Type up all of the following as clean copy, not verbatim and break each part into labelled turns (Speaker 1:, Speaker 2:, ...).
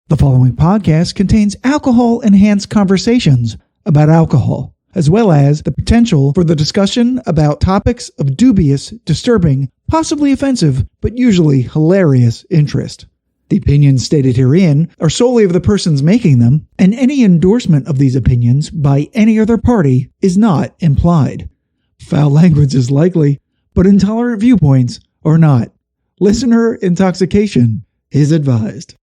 Speaker 1: The following podcast contains alcohol-enhanced conversations about alcohol, as well as the potential for the discussion about topics of dubious, disturbing, possibly offensive, but usually hilarious interest. The opinions stated herein are solely of the persons making them, and any endorsement of these opinions by any other party is not implied. Foul language is likely, but intolerant viewpoints are not. Listener intoxication is advised.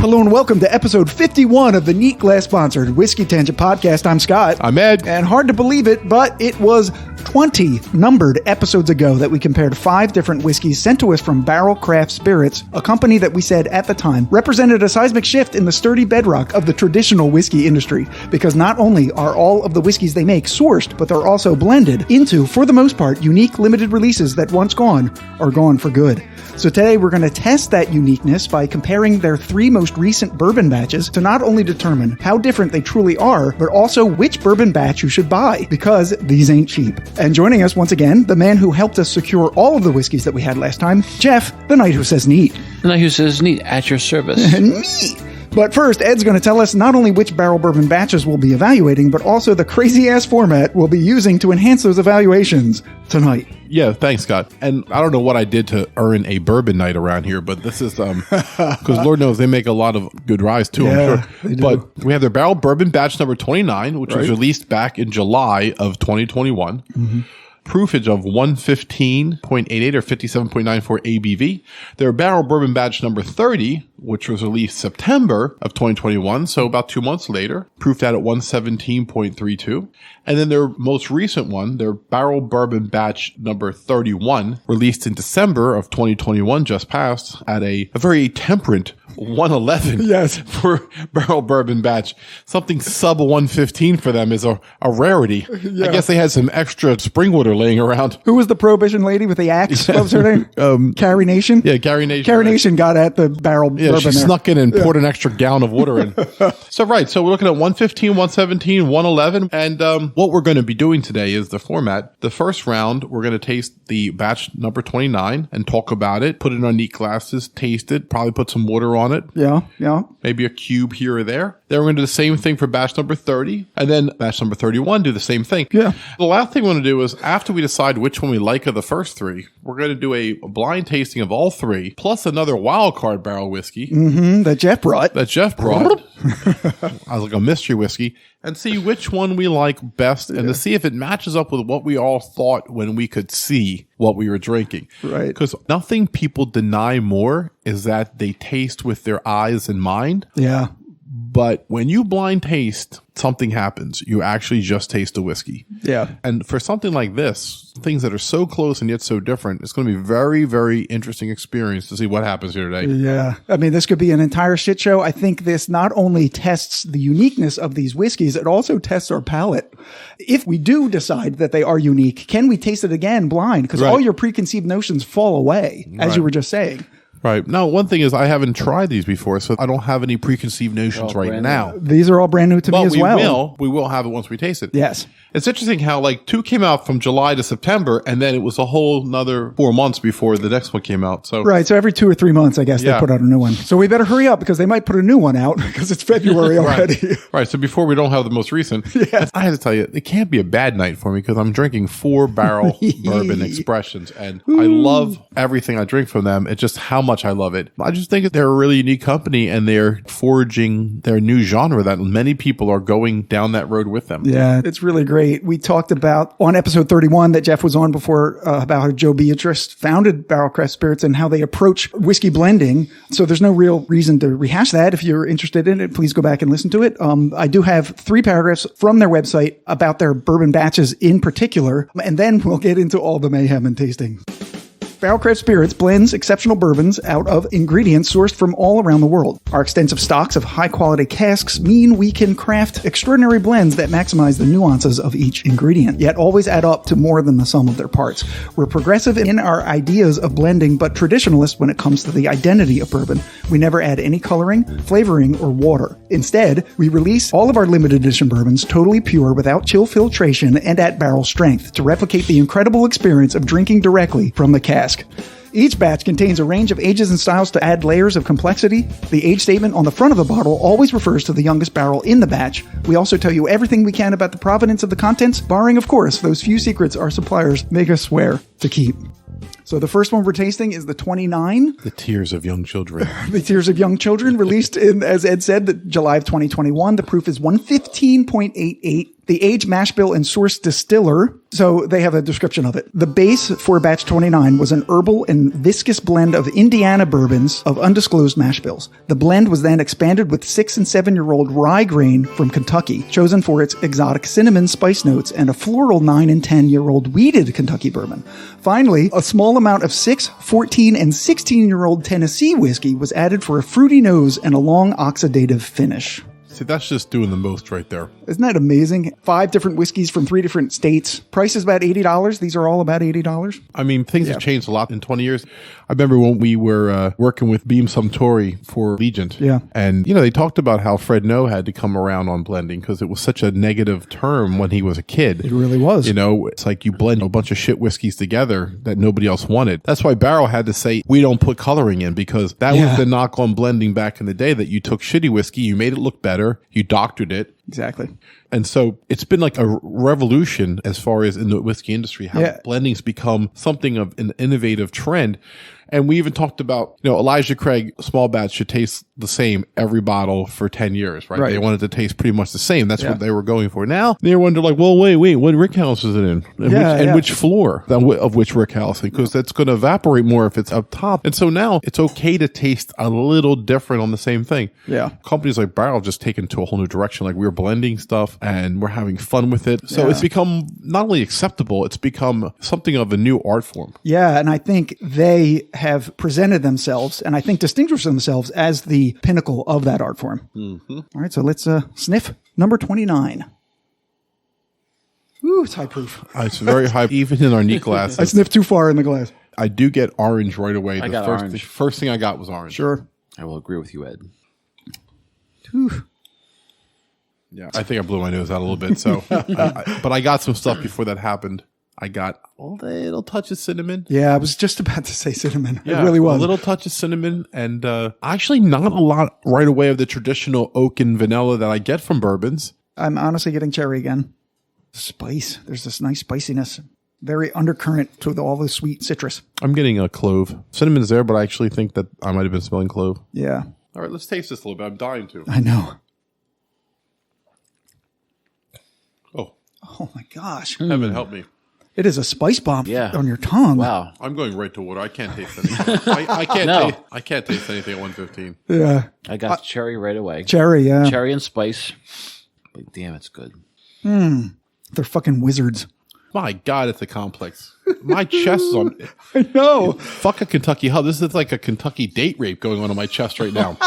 Speaker 1: Hello and welcome to episode 51 of the Neat Glass sponsored Whiskey Tangent podcast. I'm Scott.
Speaker 2: I'm Ed.
Speaker 1: And hard to believe it, but it was 20 numbered episodes ago that we compared 5 different whiskeys sent to us from Barrell Craft Spirits, a company that we said at the time represented a seismic shift in the sturdy bedrock of the traditional whiskey industry, because not only are all of the whiskeys they make sourced, but they're also blended into, for the most part, unique limited releases that once gone are gone for good. So today we're going to test that uniqueness by comparing their 3 most recent bourbon batches to not only determine how different they truly are, but also which bourbon batch you should buy, because these ain't cheap. And joining us once again, the man who helped us secure all of the whiskeys that we had last time, Jeff, the Knight Who Says Neat.
Speaker 3: The Knight Who Says Neat, at your service.
Speaker 1: Neat! But first, Ed's going to tell us not only which barrel bourbon batches we'll be evaluating, but also the crazy-ass format we'll be using to enhance those evaluations tonight.
Speaker 2: Yeah, thanks, Scott. And I don't know what I did to earn a bourbon night around here, but this is because Lord knows they make a lot of good ryes too, I'm sure. But we have their barrel bourbon batch number 29, which was released back in July of 2021. Mm-hmm. Proofage of 115.88 or 57.94 ABV. Their barrel bourbon batch number 30, which was released September of 2021, so about 2 months later, proofed out at 117.32. And then their most recent one, their barrel bourbon batch number 31, released in December of 2021, just passed, at a very temperate 111
Speaker 1: yes.
Speaker 2: for barrel bourbon batch. Something sub 115 for them is a rarity. Yeah. I guess they had some extra spring water laying around.
Speaker 1: Who was the Prohibition lady with the axe? What was her name? Carrie Nation?
Speaker 2: Yeah, Carrie Nation.
Speaker 1: Carrie Nation got at the barrel bourbon.
Speaker 2: She snuck in and poured an extra gallon of water in. So we're looking at 115, 117, 111. And what we're going to be doing today is the format. The first round, we're going to taste the batch number 29 and talk about it, put it on neat glasses, taste it, probably put some water on it.
Speaker 1: Yeah.
Speaker 2: Maybe a cube here or there. Then we're going to do the same thing for batch number 30. And then batch number 31, do the same thing.
Speaker 1: Yeah.
Speaker 2: The last thing we want to do is, after we decide which one we like of the first 3, we're going to do a blind tasting of all 3, plus another wild card barrel whiskey.
Speaker 1: Mm-hmm. That Jeff brought.
Speaker 2: Like a mystery whiskey. And see which one we like best, and to see if it matches up with what we all thought when we could see what we were drinking.
Speaker 1: Right.
Speaker 2: Because nothing people deny more is that they taste with their eyes and mind.
Speaker 1: Yeah.
Speaker 2: But when you blind taste, something happens. You actually just taste the whiskey.
Speaker 1: Yeah.
Speaker 2: And for something like this, things that are so close and yet so different, it's going to be a very, very interesting experience to see what happens here today.
Speaker 1: Yeah. I mean, this could be an entire shit show. I think this not only tests the uniqueness of these whiskeys, it also tests our palate. If we do decide that they are unique, can we taste it again blind? Because all your preconceived notions fall away, as you were just saying.
Speaker 2: Right. Now, one thing is I haven't tried these before, so I don't have any preconceived notions right now.
Speaker 1: These are all brand new to me as well.
Speaker 2: We will have it once we taste it.
Speaker 1: Yes.
Speaker 2: It's interesting how 2 came out from July to September, and then it was a whole another 4 months before the next one came out. So
Speaker 1: right. So every 2 or 3 months, I guess, they put out a new one. So we better hurry up because they might put a new one out because it's February already.
Speaker 2: Right. So before we don't have the most recent, I had to tell you, it can't be a bad night for me because I'm drinking 4 barrel bourbon expressions, and I love everything I drink from them. It's just how much I love it. I just think they're a really unique company, and they're forging their new genre that many people are going down that road with them.
Speaker 1: Yeah, it's really great. We talked about on episode 31 that Jeff was on before about how Joe Beatrice founded Barrell Craft Spirits and how they approach whiskey blending. So there's no real reason to rehash that. If you're interested in it, please go back and listen to it. I do have 3 paragraphs from their website about their bourbon batches in particular, and then we'll get into all the mayhem and tasting. Barrell Craft Spirits blends exceptional bourbons out of ingredients sourced from all around the world. Our extensive stocks of high-quality casks mean we can craft extraordinary blends that maximize the nuances of each ingredient, yet always add up to more than the sum of their parts. We're progressive in our ideas of blending, but traditionalist when it comes to the identity of bourbon. We never add any coloring, flavoring, or water. Instead, we release all of our limited edition bourbons totally pure without chill filtration and at barrel strength to replicate the incredible experience of drinking directly from the cask. Each batch contains a range of ages and styles to add layers of complexity. The age statement on the front of the bottle always refers to the youngest barrel in the batch. We also tell you everything we can about the provenance of the contents, barring, of course, those few secrets our suppliers make us swear to keep. So the first one we're tasting is the 29.
Speaker 2: The Tears of Young Children.
Speaker 1: The Tears of Young Children, released in, as Ed said, July of 2021. The proof is 115.88. The age, mash bill, and source distiller. So they have a description of it. The base for batch 29 was an herbal and viscous blend of Indiana bourbons of undisclosed mash bills. The blend was then expanded with 6 and 7-year-old rye grain from Kentucky, chosen for its exotic cinnamon spice notes, and a floral 9 and 10-year-old wheated Kentucky bourbon. Finally, a small amount of 6, 14, and 16-year-old Tennessee whiskey was added for a fruity nose and a long oxidative finish.
Speaker 2: See, that's just doing the most right there.
Speaker 1: Isn't that amazing? 5 different whiskeys from 3 different states. Price is about $80. These are all about $80.
Speaker 2: I mean, things have changed a lot in 20 years. I remember when we were working with Beam Suntory for Legent.
Speaker 1: Yeah.
Speaker 2: And, they talked about how Fred No had to come around on blending because it was such a negative term when he was a kid.
Speaker 1: It really was.
Speaker 2: It's like you blend a bunch of shit whiskeys together that nobody else wanted. That's why Barrell had to say, we don't put coloring in, because that was the knock on blending back in the day, that you took shitty whiskey, you made it look better, you doctored it.
Speaker 1: Exactly.
Speaker 2: And so it's been like a revolution as far as in the whiskey industry, how blending's become something of an innovative trend. And we even talked about, Elijah Craig small batch should taste the same every bottle for 10 years, right? They wanted to taste pretty much the same. That's what they were going for. Now they wonder like, well, wait, what rickhouse is it in? And which floor of which rickhouse? Because that's going to evaporate more if it's up top. And so now it's okay to taste a little different on the same thing.
Speaker 1: Yeah.
Speaker 2: Companies like Barrell have just taken to a whole new direction. Like we're blending stuff and we're having fun with it. So it's become not only acceptable, it's become something of a new art form.
Speaker 1: Yeah. And I think they have presented themselves and I think distinguished themselves as the pinnacle of that art form. Mm-hmm. All right, so let's sniff number 29. Ooh, it's high proof.
Speaker 2: It's very high, even in our neat glasses.
Speaker 1: I sniffed too far in the glass.
Speaker 2: I do get orange right away.
Speaker 3: Orange.
Speaker 2: The first thing I got was orange.
Speaker 1: Sure.
Speaker 3: I will agree with you, Ed.
Speaker 1: Whew.
Speaker 2: Yeah, I think I blew my nose out a little bit. So, but I got some stuff before that happened. I got a little touch of cinnamon.
Speaker 1: Yeah, I was just about to say cinnamon.
Speaker 2: Yeah,
Speaker 1: it really was.
Speaker 2: A little touch of cinnamon and actually not a lot right away of the traditional oak and vanilla that I get from bourbons.
Speaker 1: I'm honestly getting cherry again. Spice. There's this nice spiciness. Very undercurrent to all the sweet citrus.
Speaker 2: I'm getting a clove. Cinnamon's there, but I actually think that I might have been smelling clove.
Speaker 1: Yeah.
Speaker 2: All right, let's taste this a little bit. I'm dying to.
Speaker 1: I know.
Speaker 2: Oh
Speaker 1: my gosh.
Speaker 2: Heaven help me.
Speaker 1: It is a spice bomb on your tongue.
Speaker 3: Wow.
Speaker 2: I'm going right to water. I can't taste anything. I can't taste anything at 115.
Speaker 1: Yeah.
Speaker 3: I got cherry right away.
Speaker 1: Cherry, yeah.
Speaker 3: Cherry and spice. But damn, it's good.
Speaker 1: They're fucking wizards.
Speaker 2: My God, it's a complex. My chest is on.
Speaker 1: I know.
Speaker 2: Fuck a Kentucky hell. This is like a Kentucky date rape going on in my chest right now.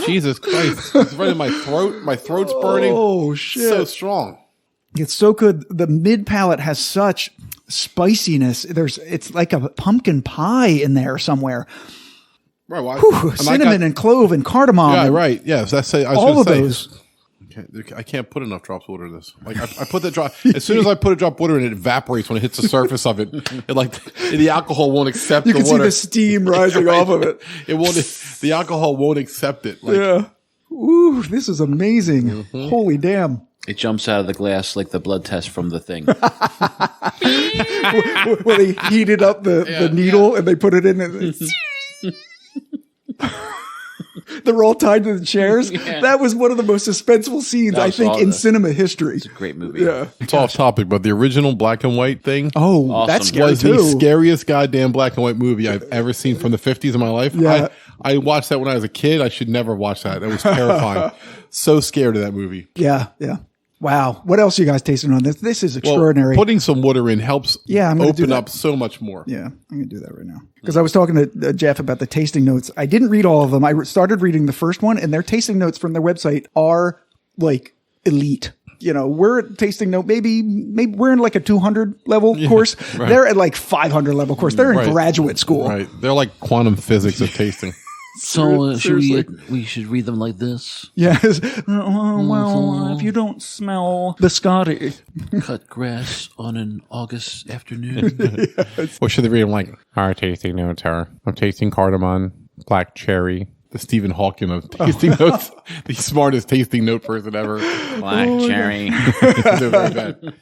Speaker 2: Jesus Christ. It's right in my throat. My throat's burning.
Speaker 1: Oh, shit.
Speaker 2: So strong.
Speaker 1: It's so good. The mid palate has such spiciness. It's like a pumpkin pie in there somewhere.
Speaker 2: Right. Well,
Speaker 1: whew, cinnamon and clove and cardamom.
Speaker 2: Yeah, right. Yes, that's I was
Speaker 1: all of
Speaker 2: say,
Speaker 1: those.
Speaker 2: I can't put enough drops of water in this. Like I put the drop as soon as I put a drop of water in, it evaporates when it hits the surface of it. The alcohol won't accept the water.
Speaker 1: You can see the steam rising off of it.
Speaker 2: It won't. The alcohol won't accept it.
Speaker 1: Yeah. Ooh, this is amazing. Mm-hmm. Holy damn.
Speaker 3: It jumps out of the glass like the blood test from the thing.
Speaker 1: Well, they heated up the needle and they put it in. And they're all tied to the chairs. Yeah. That was one of the most suspenseful scenes, I think, in cinema history.
Speaker 3: It's a great movie.
Speaker 1: Yeah.
Speaker 2: It's off topic, but the original black and white thing.
Speaker 1: Oh,
Speaker 3: awesome.
Speaker 1: That's scary
Speaker 2: was
Speaker 1: too.
Speaker 2: the scariest goddamn black and white movie I've ever seen from the 50s in my life.
Speaker 1: Yeah.
Speaker 2: I watched that when I was a kid. I should never watch that. It was terrifying. So scared of that movie.
Speaker 1: Yeah, yeah. Wow. What else are you guys tasting on this? This is extraordinary.
Speaker 2: Well, putting some water in helps
Speaker 1: I'm gonna
Speaker 2: open up so much more.
Speaker 1: Yeah, I'm going to do that right now. Because I was talking to Jeff about the tasting notes. I didn't read all of them. I started reading the first one, and their tasting notes from their website are like elite. You know, we're at tasting note, maybe we're in like a 200 level course. Right. They're at like 500 level course. They're in graduate school.
Speaker 2: Right. They're like quantum physics of tasting.
Speaker 3: So we should read them like this?
Speaker 1: Yes. Well, if you don't smell biscotti.
Speaker 3: Cut grass on an August afternoon.
Speaker 2: Yes. Or should they read them like, our tasting notes are, I'm tasting cardamom, black cherry, the Stephen Hawking of tasting notes, the smartest tasting note person ever.
Speaker 3: Black cherry.
Speaker 2: They're very bad.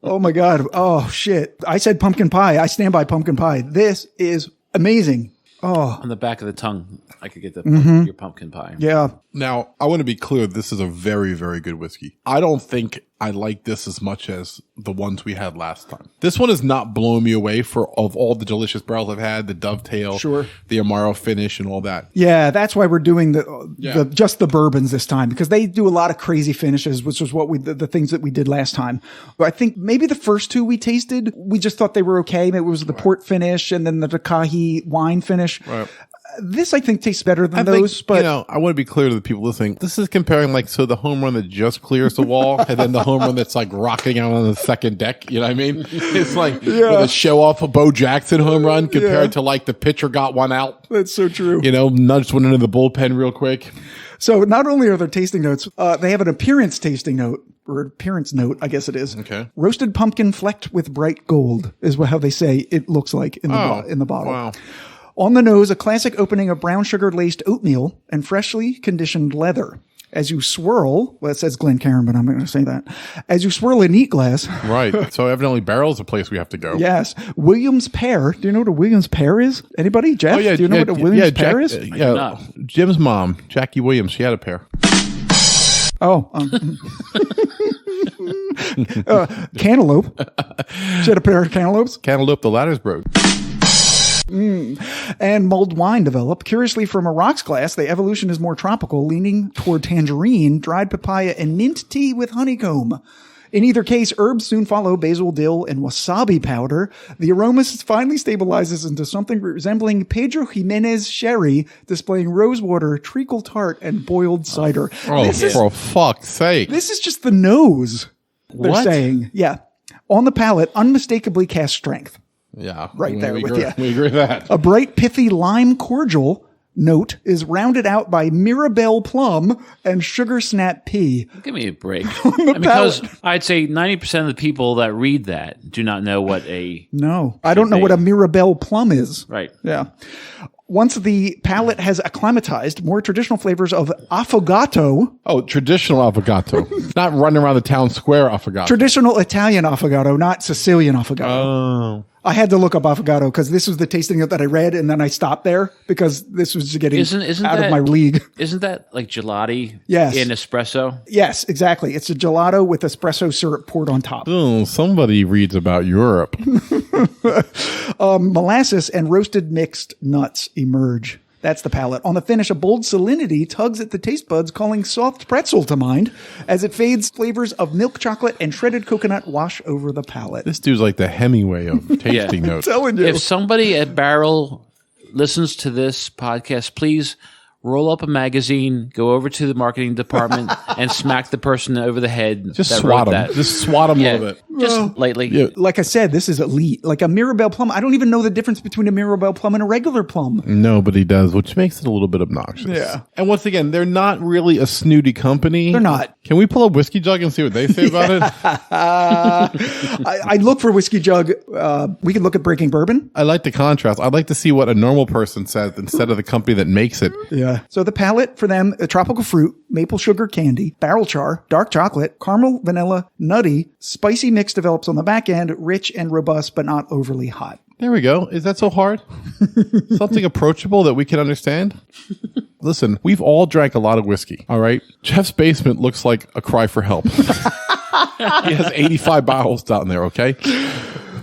Speaker 1: Oh my God. Oh shit. I said pumpkin pie. I stand by pumpkin pie. This is amazing. Oh.
Speaker 3: On the back of the tongue, I could get your pumpkin pie.
Speaker 1: Yeah.
Speaker 2: Now, I want to be clear. This is a very, very good whiskey. I don't think I like this as much as the ones we had last time. This one is not blowing me away of all the delicious barrels I've had, the dovetail, the Amaro finish and all that.
Speaker 1: Yeah, that's why we're doing just the bourbons this time, because they do a lot of crazy finishes, which was what the things that we did last time. But I think maybe the first two we tasted, we just thought they were okay. It was the port finish and then the Takahi wine finish. Right. This, I think, tastes better than those. But
Speaker 2: you know, I want to be clear to the people listening. This is comparing the home run that just clears the wall and then the home run that's like rocking out on the second deck. You know what I mean? It's like with a show off a Bo Jackson home run compared to like the pitcher got one out.
Speaker 1: That's so true.
Speaker 2: You know, nudged one into the bullpen real quick.
Speaker 1: So not only are there tasting notes, they have an appearance tasting note. Or appearance note, I guess it is.
Speaker 2: Okay.
Speaker 1: Roasted pumpkin flecked with bright gold is how they say it looks like in the bottle.
Speaker 2: Wow.
Speaker 1: On the nose, a classic opening of brown sugar-laced oatmeal and freshly conditioned leather. As you swirl, it says Glencairn, but I'm not going to say that. As you swirl a neat glass.
Speaker 2: Right. So evidently Barrell's a place we have to go.
Speaker 1: Yes. Williams pear. Do you know what a Williams pear is? Anybody? Jeff?
Speaker 2: Oh, yeah,
Speaker 1: do you know what a Williams pear is?
Speaker 2: Yeah. Jim's mom, Jackie Williams, she had a pear.
Speaker 1: Oh. Cantaloupe. She had a pair of cantaloupes.
Speaker 2: Cantaloupe, the latter's broke.
Speaker 1: And mulled wine developed. Curiously, from a rocks glass, the evolution is more tropical, leaning toward tangerine, dried papaya, and mint tea with honeycomb. In either case, herbs soon follow basil, dill, and wasabi powder. The aroma finally stabilizes into something resembling Pedro Jimenez sherry, displaying rosewater, treacle tart, and boiled cider.
Speaker 2: Oh, for fuck's sake.
Speaker 1: This is just the nose, they're saying. Yeah. On the palate, unmistakably cast strength.
Speaker 2: Yeah.
Speaker 1: Right there with you.
Speaker 2: We agree with that.
Speaker 1: A bright, pithy lime cordial note is rounded out by Mirabelle plum and sugar snap pea.
Speaker 3: Give me a break. Because I'd say 90% of the people that read that do not know what a...
Speaker 1: No. I don't know what a Mirabelle plum is.
Speaker 3: Right.
Speaker 1: Yeah. Once the palate has acclimatized, more traditional flavors of affogato.
Speaker 2: Oh, traditional affogato. Not running around the town square affogato.
Speaker 1: Traditional Italian affogato, not Sicilian affogato.
Speaker 2: Oh.
Speaker 1: I had to look up affogato because this was the tasting note that I read, and then I stopped there because this was getting out of my league.
Speaker 3: Isn't that like gelati
Speaker 1: yes.
Speaker 3: in espresso?
Speaker 1: Yes, exactly. It's a gelato with espresso syrup poured on top.
Speaker 2: Oh, somebody reads about Europe.
Speaker 1: Molasses and roasted mixed nuts emerge. That's the palate. On the finish, a bold salinity tugs at the taste buds, calling soft pretzel to mind. As it fades, flavors of milk chocolate and shredded coconut wash over the palate.
Speaker 2: This dude's like the Hemingway of tasting notes.
Speaker 1: I'm telling you.
Speaker 3: If somebody at Barrell listens to this podcast, please roll up a magazine, go over to the marketing department, and smack the person over the head.
Speaker 2: Just swat them. Just swat them a little bit.
Speaker 3: Just lightly.
Speaker 2: Yeah.
Speaker 1: Like I said, this is elite. Like a Mirabelle plum. I don't even know the difference between a Mirabelle plum and a regular plum.
Speaker 2: Nobody does, which makes it a little bit obnoxious.
Speaker 1: Yeah.
Speaker 2: And once again, they're not really a snooty company.
Speaker 1: They're not.
Speaker 2: Can we pull a whiskey jug and see what they say about it?
Speaker 1: I look for Whiskey Jug. We could look at Breaking Bourbon.
Speaker 2: I like the contrast. I'd like to see what a normal person says instead of the company that makes it.
Speaker 1: Yeah. So the palate for them, a tropical fruit, maple sugar candy, barrel char, dark chocolate, caramel, vanilla, nutty, spicy mix develops on the back end, rich and robust, but not overly hot.
Speaker 2: There we go. Is that so hard? Something approachable that we can understand? Listen, we've all drank a lot of whiskey, all right? Jeff's basement looks like a cry for help. He has 85 bottles down there, okay?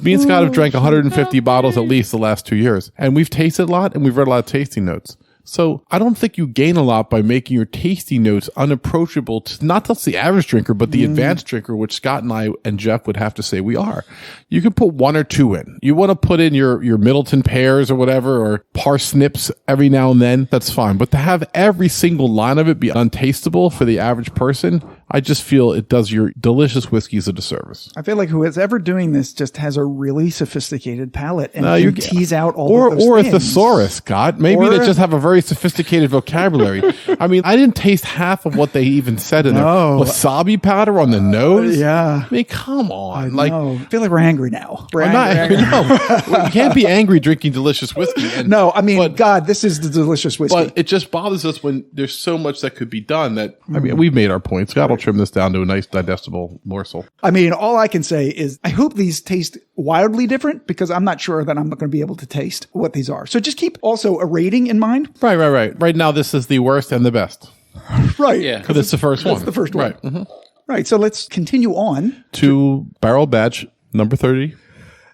Speaker 2: Me and Scott have drank 150 bottles at least the last 2 years. And we've tasted a lot and we've read a lot of tasting notes. So I don't think you gain a lot by making your tasting notes unapproachable to not just the average drinker, but the advanced drinker, which Scott and I and Jeff would have to say we are. You can put 1 or 2 in. You want to put in your Middleton pears or whatever, or parsnips every now and then, that's fine. But to have every single line of it be untastable for the average person, I just feel it does your delicious whiskeys a disservice.
Speaker 1: I feel like whoever's ever doing this just has a really sophisticated palate and can tease out all of those
Speaker 2: or
Speaker 1: things.
Speaker 2: a thesaurus, Scott. Maybe they just have a very sophisticated vocabulary. I mean, I didn't taste half of what they even said in there. Wasabi powder on the nose?
Speaker 1: Yeah.
Speaker 2: I mean, come on.
Speaker 1: I feel like we're angry now. We're angry.
Speaker 2: No, you can't be angry drinking delicious whiskey.
Speaker 1: God, this is the delicious whiskey.
Speaker 2: But it just bothers us when there's so much that could be done that, I mean, we've made our point. Scott will trim this down to a nice digestible morsel.
Speaker 1: I mean, all I can say is I hope these taste wildly different, because I'm not sure that I'm not going to be able to taste what these are. So just keep also a rating in mind.
Speaker 2: Right. Right now, this is the worst and the best.
Speaker 1: Right.
Speaker 3: Yeah.
Speaker 2: Because it's the first one.
Speaker 1: It's the first one.
Speaker 2: Right. Mm-hmm.
Speaker 1: Right. So let's continue on
Speaker 2: to Barrel Batch number 30.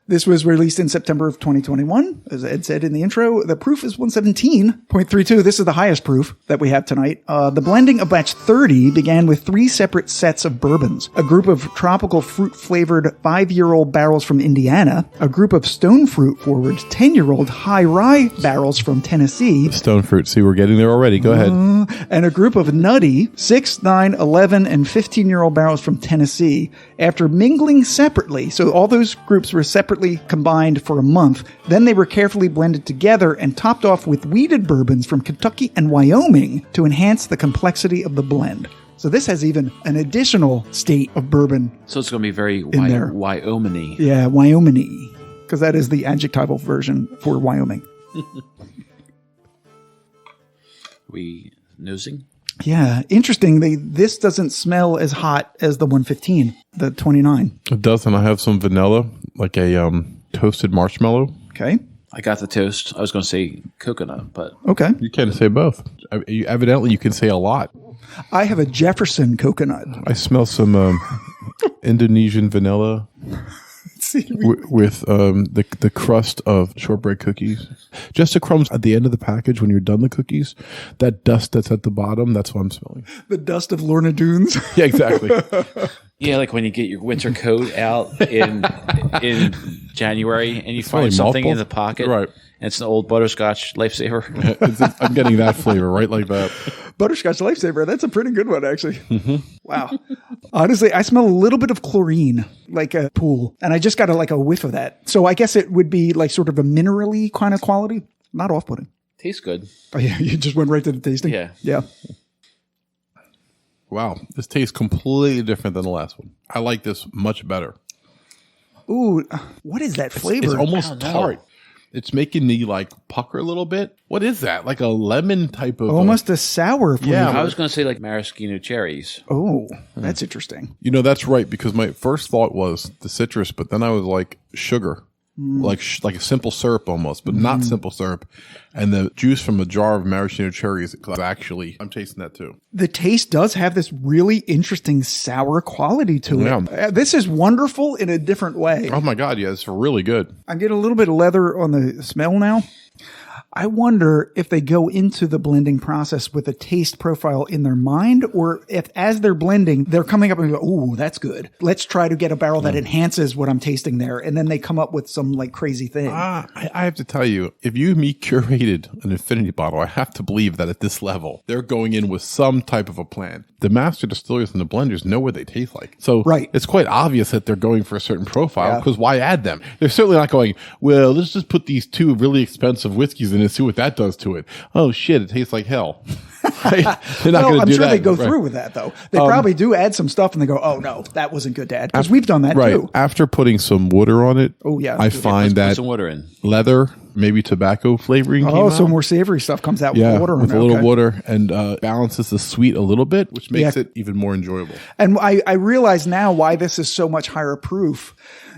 Speaker 1: This was released in September of 2021. As Ed said in the intro, the proof is 117.32. This is the highest proof that we have tonight. The blending of batch 30 began with 3 separate sets of bourbons, a group of tropical fruit-flavored 5-year-old barrels from Indiana, a group of stone fruit-forward 10-year-old high rye barrels from Tennessee.
Speaker 2: Stone fruit. See, we're getting there already. Go ahead.
Speaker 1: And a group of nutty 6, 9, 11, and 15-year-old barrels from Tennessee. After mingling separately, so all those groups were separately combined for a month. Then they were carefully blended together and topped off with wheated bourbons from Kentucky and Wyoming to enhance the complexity of the blend. So this has even an additional state of bourbon.
Speaker 3: So it's going to be very Wyoming-y.
Speaker 1: Yeah, Wyoming-y, because that is the adjectival version for Wyoming.
Speaker 3: We nosing?
Speaker 1: Yeah, interestingly, this doesn't smell as hot as the 115, the 29.
Speaker 2: It does, and I have some vanilla, like a toasted marshmallow.
Speaker 1: Okay.
Speaker 3: I got the toast. I was going to say coconut, but...
Speaker 1: Okay.
Speaker 2: You can say both. Evidently, you can say a lot.
Speaker 1: I have a Jefferson coconut.
Speaker 2: I smell some Indonesian vanilla. With the crust of shortbread cookies. Just the crumbs at the end of the package when you're done the cookies. That dust that's at the bottom, that's what I'm smelling.
Speaker 1: The dust of Lorna Doones.
Speaker 2: Yeah, exactly.
Speaker 3: Yeah, like when you get your winter coat out in January and you find something in the pocket.
Speaker 2: Right.
Speaker 3: And it's an old butterscotch lifesaver.
Speaker 2: I'm getting that flavor right like that.
Speaker 1: Butterscotch lifesaver. That's a pretty good one, actually. Mm-hmm. Wow. Honestly, I smell a little bit of chlorine, like a pool. And I just got a whiff of that. So I guess it would be like sort of a mineral-y kind of quality. Not off-putting.
Speaker 3: Tastes good.
Speaker 1: Oh, yeah. You just went right to the tasting?
Speaker 3: Yeah.
Speaker 1: Yeah.
Speaker 2: Wow. This tastes completely different than the last one. I like this much better.
Speaker 1: Ooh, what is that flavor?
Speaker 2: It's almost tart. It's making me like pucker a little bit. What is that? Like a lemon type of...
Speaker 1: Almost a sour flavor.
Speaker 3: Yeah, I was going to say like maraschino cherries.
Speaker 1: Oh, that's interesting.
Speaker 2: You know, that's right, because my first thought was the citrus, but then I was like sugar. Like a simple syrup almost, but not simple syrup. And the juice from a jar of maraschino cherries, actually, I'm tasting that too.
Speaker 1: The taste does have this really interesting sour quality to it. This is wonderful in a different way.
Speaker 2: Oh my God, yeah, it's really good.
Speaker 1: I'm getting a little bit of leather on the smell now. I wonder if they go into the blending process with a taste profile in their mind, or if as they're blending, they're coming up and go, ooh, that's good. Let's try to get a barrel that enhances what I'm tasting there. And then they come up with some like crazy thing.
Speaker 2: I have to tell you, if you and me curated an infinity bottle, I have to believe that at this level, they're going in with some type of a plan. The master distillers and the blenders know what they taste like. So it's quite obvious that they're going for a certain profile, because why add them? They're certainly not going, well, let's just put these 2 really expensive whiskeys in and see what that does to it. Oh shit, it tastes like hell. Right? They're not going to do that.
Speaker 1: I'm sure they go through with that though. They probably do add some stuff and they go, oh no, that wasn't good, Dad. Because we've done that too.
Speaker 2: After putting some water on it, I find that
Speaker 3: put some water in.
Speaker 2: leather, maybe tobacco flavoring came out.
Speaker 1: So more savory stuff comes out with water.
Speaker 2: With a little water, and balances the sweet a little bit, which makes it even more enjoyable.
Speaker 1: And I realize now why this is so much higher proof.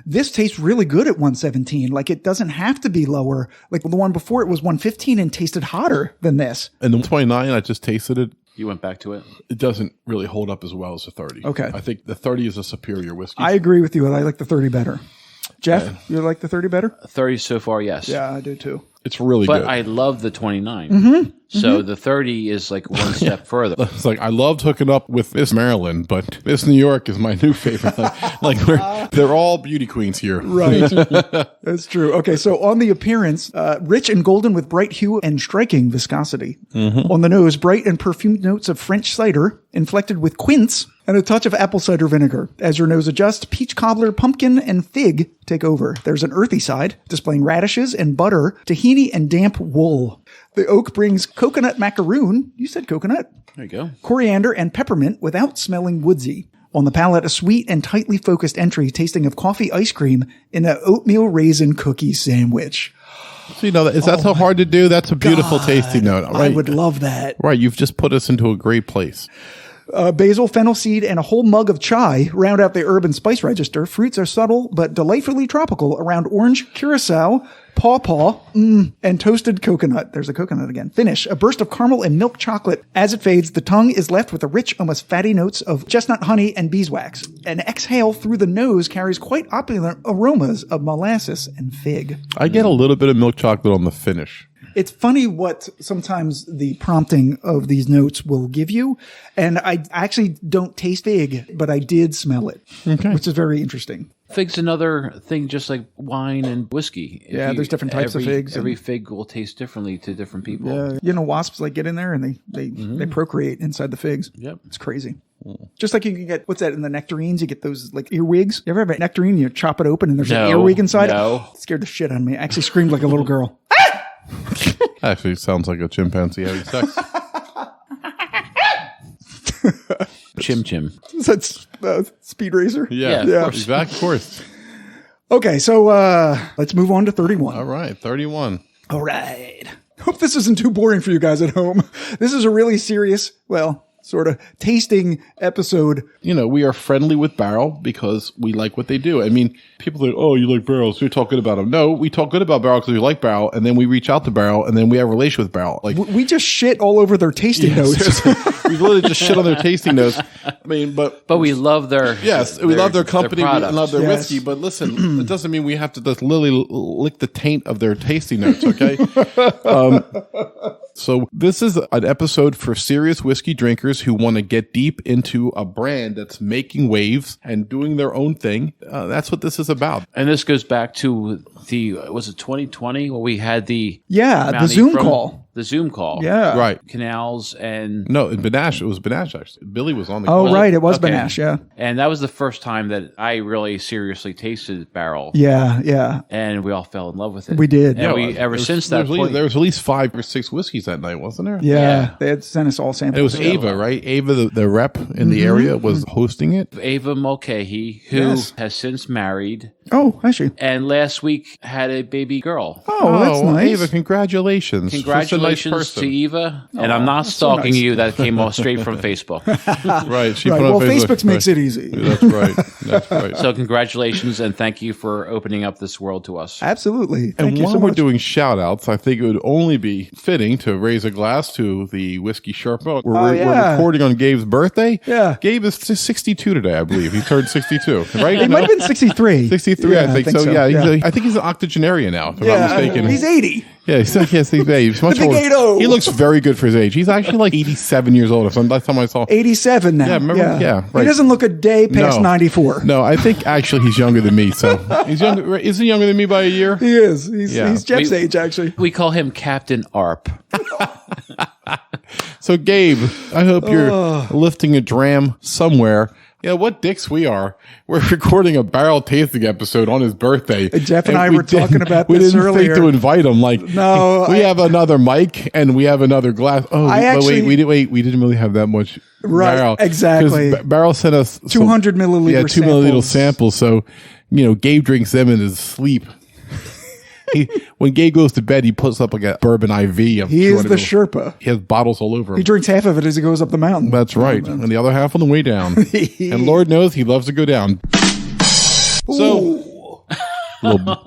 Speaker 1: This tastes really good at 117. Like, it doesn't have to be lower. Like, the one before it was 115 and tasted hotter than this.
Speaker 2: And the 129, I just tasted it.
Speaker 3: You went back to it?
Speaker 2: It doesn't really hold up as well as the 30.
Speaker 1: Okay.
Speaker 2: I think the 30 is a superior whiskey.
Speaker 1: I agree with you. I like the 30 better. Jeff, you like the 30 better?
Speaker 3: 30 so far, yes.
Speaker 1: Yeah, I do too.
Speaker 2: It's really
Speaker 3: but
Speaker 2: good.
Speaker 3: I love the 29. So the 30 is like one step further.
Speaker 2: It's like, I loved hooking up with Miss Maryland, but Miss New York is my new favorite. They're all beauty queens here.
Speaker 1: Right. That's true. Okay, so on the appearance, rich and golden with bright hue and striking viscosity. On the nose, bright and perfumed notes of French cider, inflected with quince and a touch of apple cider vinegar. As your nose adjusts, peach cobbler, pumpkin, and fig take over. There's an earthy side, displaying radishes and butter, tahini, and damp wool. The oak brings coconut macaroon. You said coconut.
Speaker 3: There you go.
Speaker 1: Coriander and peppermint without smelling woodsy. On the palate, a sweet and tightly focused entry tasting of coffee ice cream in an oatmeal raisin cookie sandwich.
Speaker 2: So, is that so hard to do? That's a beautiful tasting note. Right?
Speaker 1: I would love that.
Speaker 2: Right. You've just put us into a great place.
Speaker 1: Basil, fennel seed, and a whole mug of chai round out the herb and spice register. Fruits are subtle but delightfully tropical around orange, curacao, pawpaw, and toasted coconut. There's a coconut again. Finish, a burst of caramel and milk chocolate. As it fades, the tongue is left with the rich, almost fatty notes of chestnut honey and beeswax. An exhale through the nose carries quite opulent aromas of molasses and fig.
Speaker 2: I get a little bit of milk chocolate on the finish.
Speaker 1: It's funny what sometimes the prompting of these notes will give you. And I actually don't taste fig, but I did smell it, which is very interesting.
Speaker 3: Fig's another thing, just like wine and whiskey.
Speaker 1: There's different types of figs.
Speaker 3: Every fig will taste differently to different people.
Speaker 1: Yeah, wasps get in there and they procreate inside the figs.
Speaker 3: Yep.
Speaker 1: It's crazy. Just like you can get, what's that, in the nectarines, you get those earwigs. You ever have a nectarine, you chop it open and there's an earwig inside?
Speaker 3: No.
Speaker 1: It scared the shit out of me. I actually screamed like a little girl.
Speaker 2: Actually, sounds like a chimpanzee having sex.
Speaker 3: Chim.
Speaker 1: That's Speed Racer?
Speaker 3: Yeah,
Speaker 2: Of course.
Speaker 1: Okay, so let's move on to 31.
Speaker 2: All right, 31.
Speaker 1: All right. Hope this isn't too boring for you guys at home. This is a really serious, sort of tasting episode.
Speaker 2: We are friendly with Barrell because we like what they do. I mean, people think, oh, you like Barrell, so you talk good about them. No, we talk good about Barrell because we like Barrell, and then we reach out to Barrell, and then we have a relation with Barrell.
Speaker 1: We just shit all over their tasting notes.
Speaker 2: We literally just shit on their tasting notes. I mean, but
Speaker 3: we love their
Speaker 2: we love their company, we love their
Speaker 1: Yes.
Speaker 2: whiskey. But listen, it doesn't mean we have to just literally lick the taint of their tasting notes. Okay. So this is an episode for serious whiskey drinkers who want to get deep into a brand that's making waves and doing their own thing. That's what this is about.
Speaker 3: And this goes back to was it 2020 where we had the
Speaker 1: The Zoom call.
Speaker 3: The Zoom call.
Speaker 1: Yeah.
Speaker 2: Right.
Speaker 3: Canals and...
Speaker 2: No, in Benash. It was Benash, actually. Billy was on the
Speaker 1: Oh,
Speaker 2: call.
Speaker 1: right. It was
Speaker 3: Okay.
Speaker 1: Benash, yeah.
Speaker 3: And that was the first time that I really seriously tasted Barrell.
Speaker 1: Yeah.
Speaker 3: And we all fell in love with it.
Speaker 1: We did.
Speaker 3: And ever since that point...
Speaker 2: There was at least 5 or 6 whiskeys that night, wasn't there?
Speaker 1: Yeah. They had sent us all samples.
Speaker 2: It was Ava, right? Ava, the rep in the area, was hosting it.
Speaker 3: Ava Mulcahy, who has since married
Speaker 1: Oh, actually.
Speaker 3: and last week had a baby girl.
Speaker 1: Oh, that's nice.
Speaker 2: Ava, congratulations.
Speaker 3: Congratulations
Speaker 2: Such a nice
Speaker 3: to
Speaker 2: person.
Speaker 3: Eva. And I'm not stalking you. That came off straight from Facebook.
Speaker 2: Right. She
Speaker 1: Right.
Speaker 2: put on
Speaker 1: Well,
Speaker 2: Facebook.
Speaker 1: Facebook makes it easy.
Speaker 2: That's right. That's right.
Speaker 3: So congratulations and thank you for opening up this world to us.
Speaker 1: Absolutely. Thank
Speaker 2: And
Speaker 1: you
Speaker 2: while
Speaker 1: so
Speaker 2: we're
Speaker 1: much.
Speaker 2: doing shout outs, I think it would only be fitting to raise a glass to the Whiskey Sherpa. We're
Speaker 1: yeah.
Speaker 2: recording on Gabe's birthday.
Speaker 1: Yeah.
Speaker 2: Gabe is 62 today, I believe. He turned 62, right?
Speaker 1: He might have been 63.
Speaker 2: 63,
Speaker 1: Yeah,
Speaker 2: I think so. Yeah, I think he's an octogenarian now, if I'm not mistaken.
Speaker 1: He's 80.
Speaker 2: Yeah, he's he's much
Speaker 1: The big
Speaker 2: older.
Speaker 1: 80.
Speaker 2: He looks very good for his age. He's actually like 87 years old. Last time I saw.
Speaker 1: 87 now.
Speaker 2: Yeah, remember? Yeah, right.
Speaker 1: He doesn't look a day past 94.
Speaker 2: No, I think actually he's younger than me. So he's younger. Isn't he younger than me by a year?
Speaker 1: He is. He's
Speaker 2: Yeah.
Speaker 1: Jeff's age, actually.
Speaker 3: We call him Captain Arp.
Speaker 2: So Gabe, I hope you're lifting a dram somewhere. Yeah, what dicks we are. We're recording a barrel tasting episode on his birthday.
Speaker 1: Jeff and I
Speaker 2: we
Speaker 1: were talking about
Speaker 2: we
Speaker 1: this
Speaker 2: didn't
Speaker 1: earlier.
Speaker 2: think to invite him. Like,
Speaker 1: No,
Speaker 2: we have another mic and we have another glass. Oh, but we didn't really have that much.
Speaker 1: Right,
Speaker 2: Barrel.
Speaker 1: exactly.
Speaker 2: 'Cause Barrel sent us
Speaker 1: 200 milliliter
Speaker 2: Yeah, 2 milliliter
Speaker 1: samples.
Speaker 2: samples. So, Gabe drinks them in his sleep. When Gabe goes to bed, he puts up like a bourbon IV.
Speaker 1: He is the Sherpa.
Speaker 2: He has bottles all over him.
Speaker 1: He drinks half of it as he goes up the mountain.
Speaker 2: That's right. And the other half on the way down. And Lord knows he loves to go down. So,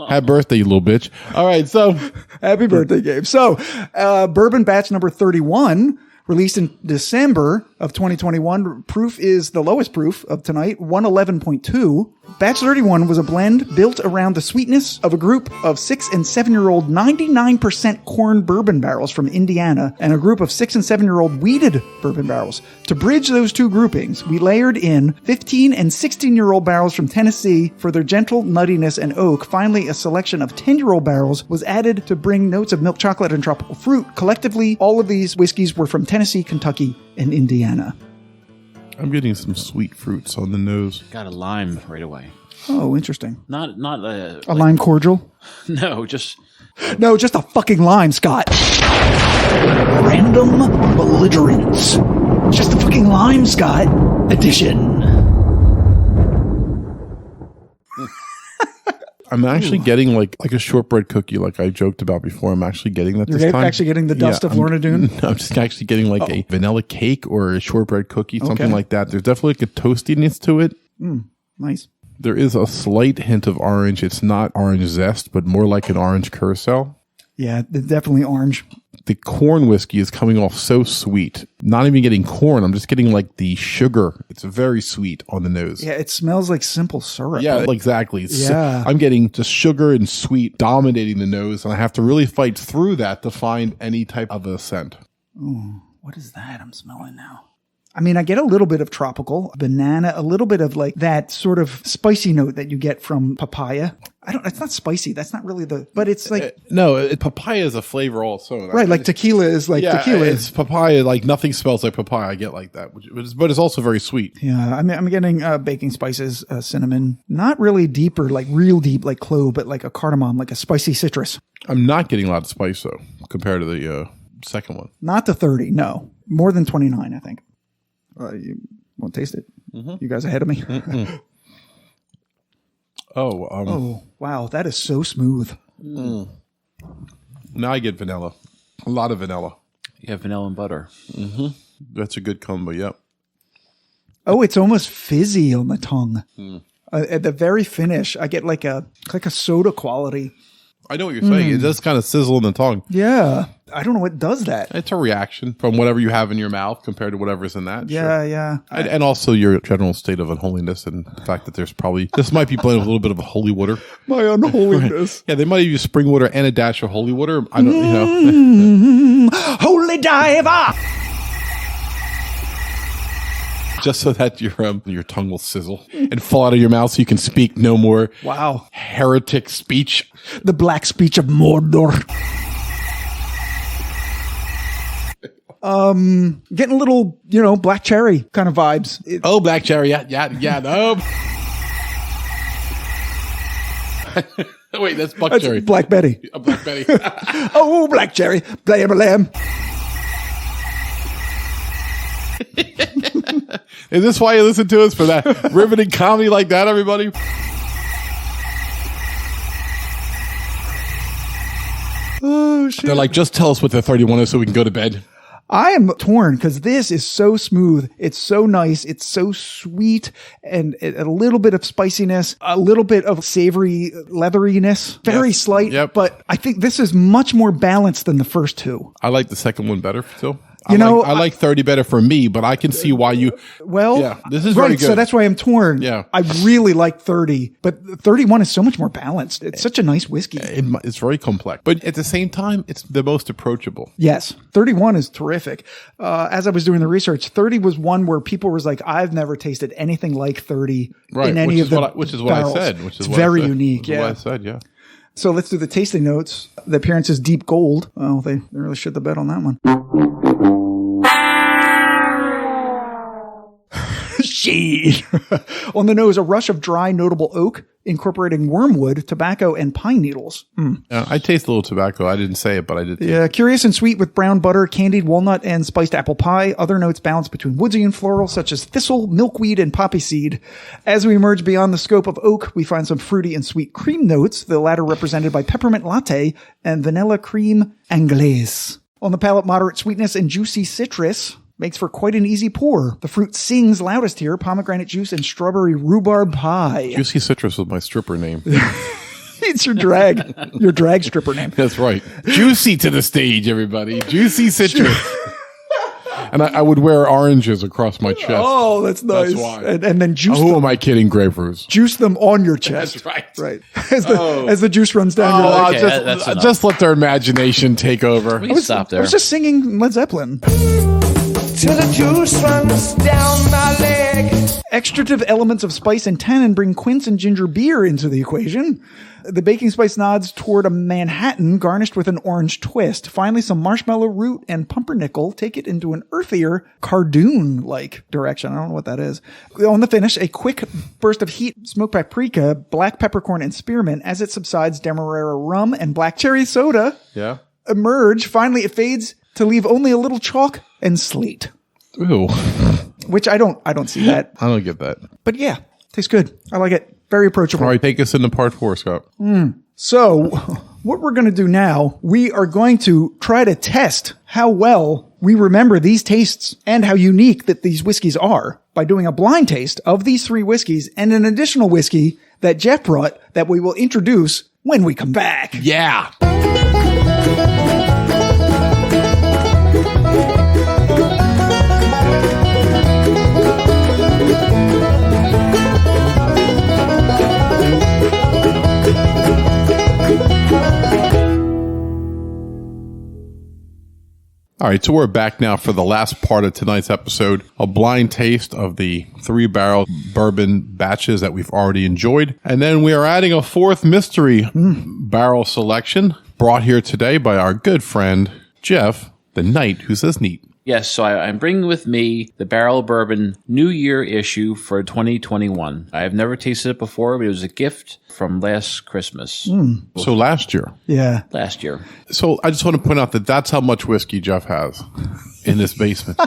Speaker 2: happy birthday, you little bitch. All right. So,
Speaker 1: Happy birthday, Gabe. So, bourbon batch number 31, released in December of 2021. Proof is the lowest proof of tonight, 111.2. Batch 31 was a blend built around the sweetness of a group of 6 and 7-year-old 99% corn bourbon barrels from Indiana and a group of 6 and 7-year-old wheated bourbon barrels. To bridge those two groupings, we layered in 15 and 16-year-old barrels from Tennessee for their gentle nuttiness and oak. Finally, a selection of 10-year-old barrels was added to bring notes of milk chocolate and tropical fruit. Collectively, all of these whiskeys were from Tennessee, Kentucky, and Indiana.
Speaker 2: I'm getting some sweet fruits on the nose.
Speaker 3: Got a lime right away.
Speaker 1: Oh, interesting.
Speaker 3: Not
Speaker 1: A lime cordial?
Speaker 3: No, just
Speaker 1: a fucking lime, Scott. Random belligerence. Just a fucking lime, Scott. Edition.
Speaker 2: I'm actually getting like a shortbread cookie, like I joked about before. I'm actually getting that this time.
Speaker 1: You're actually getting the dust of Lorna Doone?
Speaker 2: I'm just actually getting like a vanilla cake or a shortbread cookie, something like that. There's definitely like a toastiness to it.
Speaker 1: Nice.
Speaker 2: There is a slight hint of orange. It's not orange zest, but more like an orange curacao.
Speaker 1: Yeah, definitely orange.
Speaker 2: The corn whiskey is coming off so sweet. Not even getting corn. I'm just getting like the sugar. It's very sweet on the nose.
Speaker 1: Yeah, it smells like simple syrup.
Speaker 2: Yeah, exactly.
Speaker 1: Yeah.
Speaker 2: So I'm getting just sugar and sweet dominating the nose, and I have to really fight through that to find any type of a scent.
Speaker 1: Ooh, what is that I'm smelling now? I mean, I get a little bit of tropical, banana, a little bit of like that sort of spicy note that you get from papaya. It's not spicy. That's not really but it's like.
Speaker 2: Papaya is a flavor also.
Speaker 1: Right. Like tequila is like tequila.
Speaker 2: It's papaya. Like nothing smells like papaya. I get like that, but it's also very sweet.
Speaker 1: Yeah. I'm getting baking spices, cinnamon, not really deeper, like real deep, like clove, but like a cardamom, like a spicy citrus.
Speaker 2: I'm not getting a lot of spice though, compared to the second one.
Speaker 1: Not the 30. No, more than 29, I think. You won't taste it. Mm-hmm. You guys ahead of me?
Speaker 2: Oh,
Speaker 1: wow. That is so smooth.
Speaker 2: Now I get vanilla. A lot of vanilla.
Speaker 3: You have vanilla and butter.
Speaker 2: Mm-hmm. That's a good combo, yep.
Speaker 1: Oh, it's almost fizzy on the tongue. At the very finish, I get like a soda quality.
Speaker 2: I know what you're saying. It does kind of sizzle in the tongue.
Speaker 1: Yeah. I don't know what does that.
Speaker 2: It's a reaction from whatever you have in your mouth compared to whatever's in that.
Speaker 1: Yeah,
Speaker 2: sure.
Speaker 1: yeah.
Speaker 2: And also your general state of unholiness and the fact that this might be playing with a little bit of holy water.
Speaker 1: My unholiness.
Speaker 2: Right. Yeah, they might use spring water and a dash of holy water. I don't,
Speaker 1: Holy diver!
Speaker 2: Just so that your tongue will sizzle and fall out of your mouth so you can speak no more.
Speaker 1: Wow.
Speaker 2: Heretic speech.
Speaker 1: The black speech of Mordor. Getting a little, black cherry kind of vibes.
Speaker 2: Black cherry. Yeah. No. Wait, that's Buck Cherry.
Speaker 1: Black Betty.
Speaker 2: Black Betty.
Speaker 1: Oh, black cherry. Blam a lamb.
Speaker 2: Is this why you listen to us, for that riveting comedy like that, everybody?
Speaker 1: Oh, shit.
Speaker 2: They're like, just tell us what the 31 is so we can go to bed.
Speaker 1: I am torn because this is so smooth. It's so nice. It's so sweet and a little bit of spiciness, a little bit of savory leatheriness, very slight. But I think this is much more balanced than the first two.
Speaker 2: I like the second one better still.
Speaker 1: I
Speaker 2: like 30 better for me, but I can see why you.
Speaker 1: Well,
Speaker 2: yeah, this is very good.
Speaker 1: So that's why I'm torn.
Speaker 2: Yeah,
Speaker 1: I really like 30, but 31 is so much more balanced. It's such a nice whiskey.
Speaker 2: It's very complex, but at the same time, it's the most approachable.
Speaker 1: Yes, 31 is terrific. As I was doing the research, 30 was one where people was like, "I've never tasted anything like 30 in any of the
Speaker 2: which is what
Speaker 1: barrels.
Speaker 2: I said. Which is
Speaker 1: it's very unique.
Speaker 2: Which is what I said. Yeah.
Speaker 1: So let's do the tasting notes. The appearance is deep gold. Oh, they really shit the bed on that one. Shit. On the nose, a rush of dry, notable oak, incorporating wormwood, tobacco, and pine needles.
Speaker 2: I taste a little tobacco. I didn't say it, but I did.
Speaker 1: Yeah, curious and sweet with brown butter, candied walnut, and spiced apple pie. Other notes balanced between woodsy and floral, such as thistle, milkweed, and poppy seed. As we emerge beyond the scope of oak, we find some fruity and sweet cream notes, the latter represented by peppermint latte and vanilla cream anglaise. On the palate, moderate sweetness and juicy citrus. Makes for quite an easy pour. The fruit sings loudest here, pomegranate juice and strawberry rhubarb pie.
Speaker 2: Juicy Citrus was my stripper name.
Speaker 1: It's your drag stripper name.
Speaker 2: That's right. Juicy to the stage, everybody. Juicy Citrus. And I would wear oranges across my chest.
Speaker 1: Oh, that's nice.
Speaker 2: That's why.
Speaker 1: And then juice
Speaker 2: Who
Speaker 1: them.
Speaker 2: am I kidding, grapefruits?
Speaker 1: Juice them on your chest.
Speaker 2: That's right.
Speaker 1: Right. As the juice runs down your leg.
Speaker 3: that's enough.
Speaker 2: Just let their imagination take over.
Speaker 3: We can stop there.
Speaker 1: I was just singing Led Zeppelin.
Speaker 4: Till the juice runs down my leg.
Speaker 1: Extrative elements of spice and tannin bring quince and ginger beer into the equation. The baking spice nods toward a Manhattan garnished with an orange twist. Finally, some marshmallow root and pumpernickel take it into an earthier, cardoon-like direction. I don't know what that is. On the finish, a quick burst of heat, smoked paprika, black peppercorn, and spearmint. As it subsides, Demerara rum and black cherry soda emerge. Finally, it fades to leave only a little chalk and slate.
Speaker 2: Ooh.
Speaker 1: Which I don't see that.
Speaker 2: I don't get that.
Speaker 1: But yeah, tastes good. I like it. Very approachable.
Speaker 2: All right, take us into part 4, Scott.
Speaker 1: So what we're going to do now, we are going to try to test how well we remember these tastes and how unique that these whiskeys are by doing a blind taste of these 3 whiskeys and an additional whiskey that Jeff brought that we will introduce when we come back.
Speaker 2: Yeah. All right, so we're back now for the last part of tonight's episode, a blind taste of the 3-barrel bourbon batches that we've already enjoyed. And then we are adding a 4th mystery barrel selection brought here today by our good friend, Jeff, the Knight Who Says Neat.
Speaker 3: Yes, so I'm bringing with me the Barrell Bourbon New Year issue for 2021. I have never tasted it before, but it was a gift from last Christmas.
Speaker 2: So last year.
Speaker 1: Yeah.
Speaker 3: Last year.
Speaker 2: So I just want to point out that that's how much whiskey Jeff has in this basement.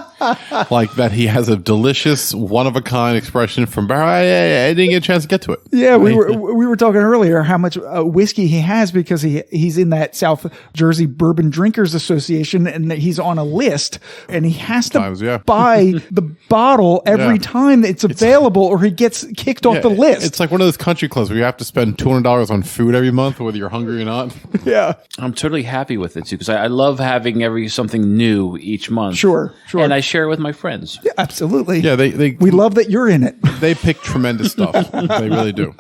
Speaker 2: Like that he has a delicious, one-of-a-kind expression from Barrell. I didn't get a chance to get to it.
Speaker 1: Yeah, we were talking earlier how much whiskey he has because he's in that South Jersey Bourbon Drinkers Association and he's on a list and he has to buy the bottle every time it's available or he gets kicked off the list.
Speaker 2: It's like one of those country clubs where you have to spend $200 on food every month, whether you're hungry or not.
Speaker 1: Yeah.
Speaker 3: I'm totally happy with it too because I love having something new each month.
Speaker 1: Sure.
Speaker 3: And I share it with my friends.
Speaker 1: Yeah, absolutely.
Speaker 2: Yeah,
Speaker 1: we love that you're in it.
Speaker 2: They pick tremendous stuff. They really do.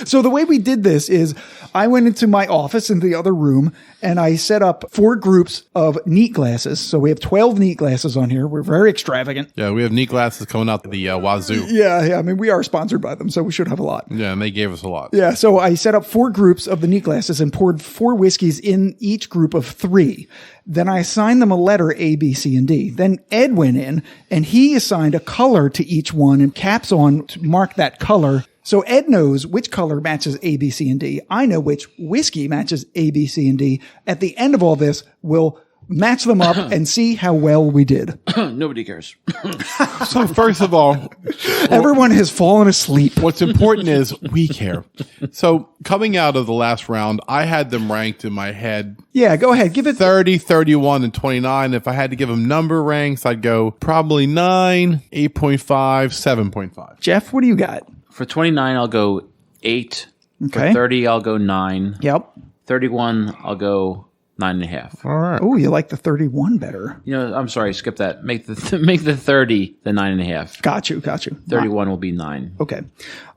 Speaker 1: So the way we did this is I went into my office in the other room and I set up 4 groups of neat glasses. So we have 12 neat glasses on here. We're very extravagant.
Speaker 2: Yeah, we have neat glasses coming out the wazoo.
Speaker 1: Yeah. I mean, we are sponsored by them, so we should have a lot.
Speaker 2: Yeah, and they gave us a lot.
Speaker 1: Yeah, so I set up 4 groups of the neat glasses and poured 4 whiskeys in each group of 3. Then I assigned them a letter A, B, C, and D. Then Ed went in and he assigned a color to each one and caps on to mark that color. So Ed knows which color matches A, B, C, and D. I know which whiskey matches A, B, C, and D. At the end of all this, we'll match them up and see how well we did.
Speaker 3: Nobody cares.
Speaker 2: So first of all,
Speaker 1: everyone has fallen asleep.
Speaker 2: What's important is we care. So coming out of the last round, I had them ranked in my head.
Speaker 1: Yeah, go ahead. Give it
Speaker 2: 30, 31, and 29. If I had to give them number ranks, I'd go probably 9, 8.5, 7.5.
Speaker 1: Jeff, what do you got?
Speaker 3: For 29, I'll go 8.
Speaker 1: Okay.
Speaker 3: For 30, I'll go 9.
Speaker 1: Yep.
Speaker 3: 31, I'll go 9.5.
Speaker 2: All right.
Speaker 1: Oh, you like the 31 better.
Speaker 3: You know, I'm sorry, skip that. Make the 30 the 9.5.
Speaker 1: Got you.
Speaker 3: 31 will be 9.
Speaker 1: Okay.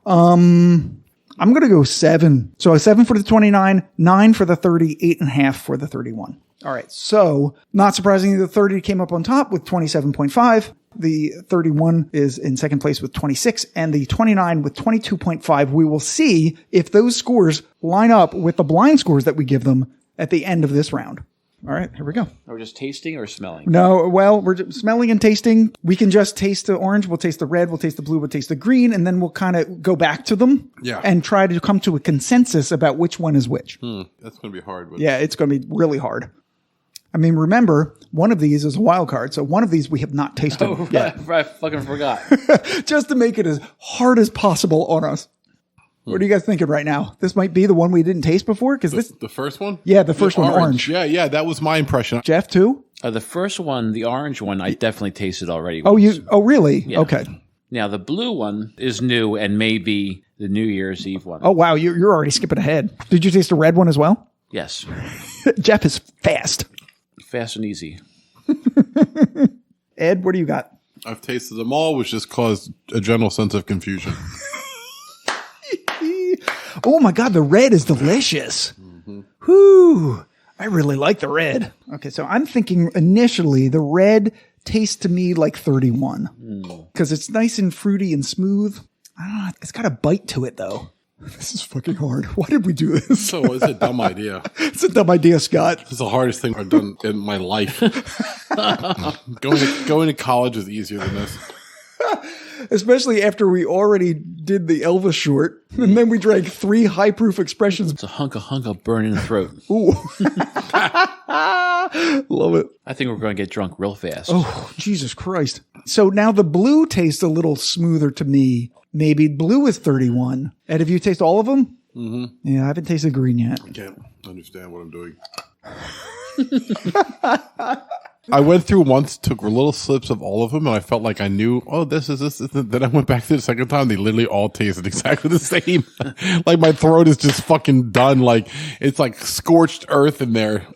Speaker 1: I'm going to go 7. So a 7 for the 29, 9 for the 30, 8.5 for the 31. All right. So not surprisingly, the 30 came up on top with 27.5. The 31 is in second place with 26 and the 29 with 22.5. We will see if those scores line up with the blind scores that we give them at the end of this round. All right, here we go.
Speaker 3: Are we just tasting or smelling?
Speaker 1: No, well, we're just smelling and tasting. We can just taste the orange. We'll taste the red. We'll taste the blue. We'll taste the green. And then we'll kind of go back to them and try to come to a consensus about which one is which.
Speaker 2: That's going to be hard.
Speaker 1: Yeah, it's going to be really hard. I mean, remember, one of these is a wild card. So one of these we have not tasted yet.
Speaker 3: I fucking forgot.
Speaker 1: Just to make it as hard as possible on us. What are you guys thinking right now? This might be the one we didn't taste before? Because
Speaker 2: the first one?
Speaker 1: Yeah, the first one, orange.
Speaker 2: Yeah, that was my impression.
Speaker 1: Jeff, too?
Speaker 3: The first one, the orange one, I definitely tasted already.
Speaker 1: Oh, really? Yeah. Okay.
Speaker 3: Now, the blue one is new and may be the New Year's Eve one.
Speaker 1: Oh, wow. You're already skipping ahead. Did you taste the red one as well?
Speaker 3: Yes.
Speaker 1: Jeff is fast.
Speaker 3: Fast and easy.
Speaker 1: Ed, what do you got?
Speaker 2: I've tasted them all, which just caused a general sense of confusion.
Speaker 1: Oh my God, the red is delicious. Whew. I really like the red. Okay, so I'm thinking initially the red tastes to me like 31 because it's nice and fruity and smooth. I don't know. It's got a bite to it though. This is fucking hard. Why did we do this?
Speaker 2: So it's a dumb idea.
Speaker 1: It's a dumb idea, Scott.
Speaker 2: It's the hardest thing I've done in my life. Going to college is easier than this.
Speaker 1: Especially after we already did the Elvis short, and then we drank 3 high-proof expressions.
Speaker 3: It's a hunk of burn in the throat.
Speaker 1: Ooh. Love it.
Speaker 3: I think we're going to get drunk real fast.
Speaker 1: Oh, Jesus Christ. So now the blue tastes a little smoother to me. Maybe blue is 31. Ed, have you tasted all of them? Mm-hmm. Yeah, I haven't tasted green yet.
Speaker 2: I can't understand what I'm doing. I went through once, took little slips of all of them, and I felt like I knew, oh, this is this. Then I went back to the second time. They literally all tasted exactly the same. Like my throat is just fucking done. Like it's like scorched earth in there.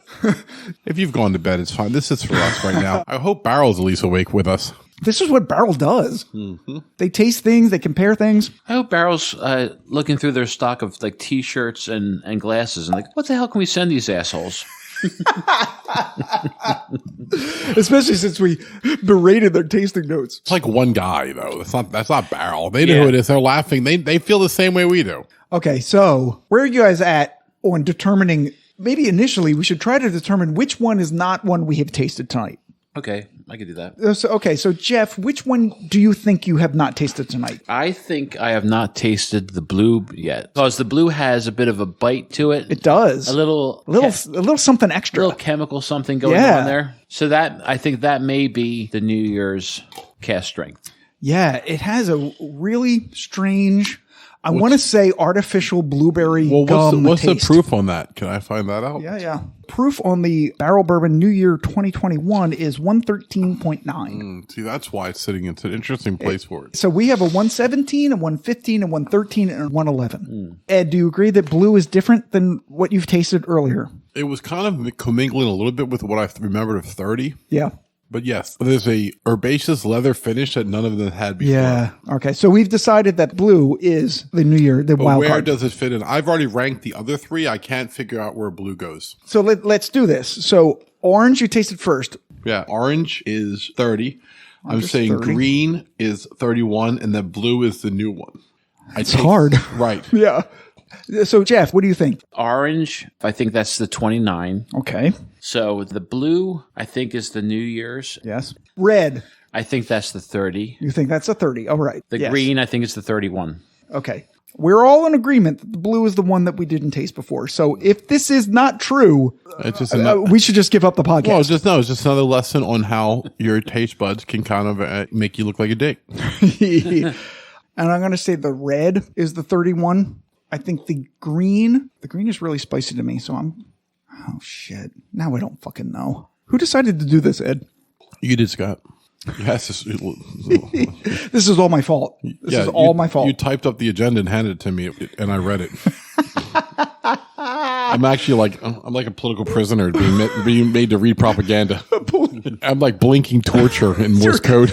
Speaker 2: If you've gone to bed, it's fine. This is for us right now. I hope Barrel's at least awake with us.
Speaker 1: This is what Barrel does. Mm-hmm. They taste things. They compare things.
Speaker 3: I hope Barrel's looking through their stock of like T-shirts and glasses and like, what the hell can we send these assholes?
Speaker 1: Especially since we berated their tasting notes.
Speaker 2: It's like one guy though. That's not Barrel. They know who it is. They're laughing. They feel the same way we do.
Speaker 1: Okay, so where are you guys at on determining? Maybe initially we should try to determine which one is not one we have tasted tonight.
Speaker 3: Okay, I can do that.
Speaker 1: So Jeff, which one do you think you have not tasted tonight?
Speaker 3: I think I have not tasted the blue yet because the blue has a bit of a bite to it.
Speaker 1: It does.
Speaker 3: A little
Speaker 1: something extra.
Speaker 3: A little chemical something going on there. So that I think that may be the New Year's cast strength.
Speaker 1: Yeah, it has a really strange, I want to say artificial blueberry gum
Speaker 2: what's
Speaker 1: taste.
Speaker 2: the proof on that? Can I find that out?
Speaker 1: Yeah. Proof on the Barrel Bourbon New Year 2021 is 113.9.
Speaker 2: See, that's why it's sitting. It's an interesting place for it.
Speaker 1: So we have a 117, a 115, a 113, and a 111. Ed, do you agree that blue is different than what you've tasted earlier?
Speaker 2: It was kind of commingling a little bit with what I remembered of 30.
Speaker 1: Yeah.
Speaker 2: But yes, there's a herbaceous leather finish that none of them had before.
Speaker 1: Yeah. Okay. So we've decided that blue is the New Year, the wild
Speaker 2: where
Speaker 1: card.
Speaker 2: Does it fit in? I've already ranked the other 3. I can't figure out where blue goes.
Speaker 1: So let's do this. So orange, you tasted first.
Speaker 2: Yeah. Orange is 30. I'm saying
Speaker 1: 30.
Speaker 2: Green is 31, and then blue is the new one.
Speaker 1: It's hard.
Speaker 2: Right.
Speaker 1: Yeah. So Jeff, what do you think?
Speaker 3: Orange, I think that's the 29.
Speaker 1: Okay.
Speaker 3: So the blue, I think, is the New Year's.
Speaker 1: Yes. Red.
Speaker 3: I think that's the 30.
Speaker 1: You think that's a 30. All right.
Speaker 3: The green, I think, is the 31.
Speaker 1: Okay. We're all in agreement that the blue is the one that we didn't taste before. So if this is not true, we should just give up the podcast.
Speaker 2: Well, it's just another lesson on how your taste buds can kind of make you look like a dick.
Speaker 1: And I'm going to say the red is the 31. I think the green is really spicy to me. So oh shit. Now I don't fucking know. Who decided to do this, Ed?
Speaker 2: You did, Scott. Yes.
Speaker 1: This is all my fault. This is all my fault.
Speaker 2: You typed up the agenda and handed it to me, and I read it. I'm actually like a political prisoner being made to read propaganda. I'm like blinking torture in Morse code.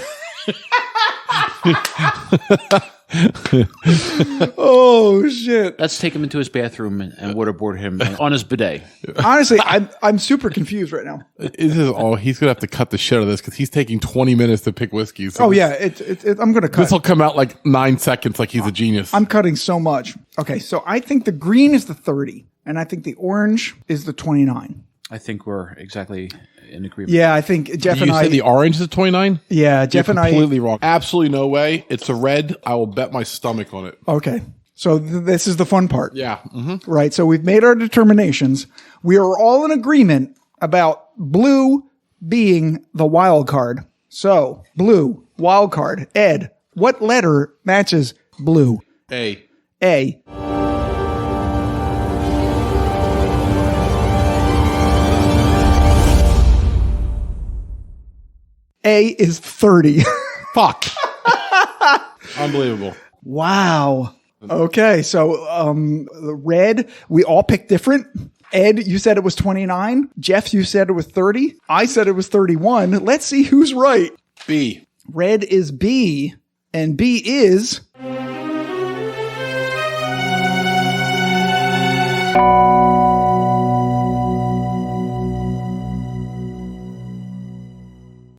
Speaker 1: Oh shit!
Speaker 3: Let's take him into his bathroom and waterboard him on his bidet.
Speaker 1: Honestly, I'm super confused right now.
Speaker 2: He's gonna have to cut the shit out of this because he's taking 20 minutes to pick whiskey. So
Speaker 1: I'm gonna cut.
Speaker 2: This will come out like 9 seconds, like he's a genius.
Speaker 1: I'm cutting so much. Okay, so I think the green is the 30, and I think the orange is the 29.
Speaker 3: I think we're exactly in agreement.
Speaker 1: Yeah, I think Jeff and I.
Speaker 2: You said the orange is 29?
Speaker 1: Yeah, Jeff and I.
Speaker 2: Completely wrong. Absolutely no way. It's a red. I will bet my stomach on it.
Speaker 1: Okay. So this is the fun part.
Speaker 2: Yeah. Mm-hmm.
Speaker 1: Right. So we've made our determinations. We are all in agreement about blue being the wild card. So blue, wild card. Ed, what letter matches blue?
Speaker 2: A.
Speaker 1: A is 30.
Speaker 2: Fuck. Unbelievable.
Speaker 1: Wow. Okay. So, the red, we all picked different. Ed, you said it was 29. Jeff, you said it was 30. I said it was 31. Let's see who's right.
Speaker 2: B.
Speaker 1: Red is B, and B is...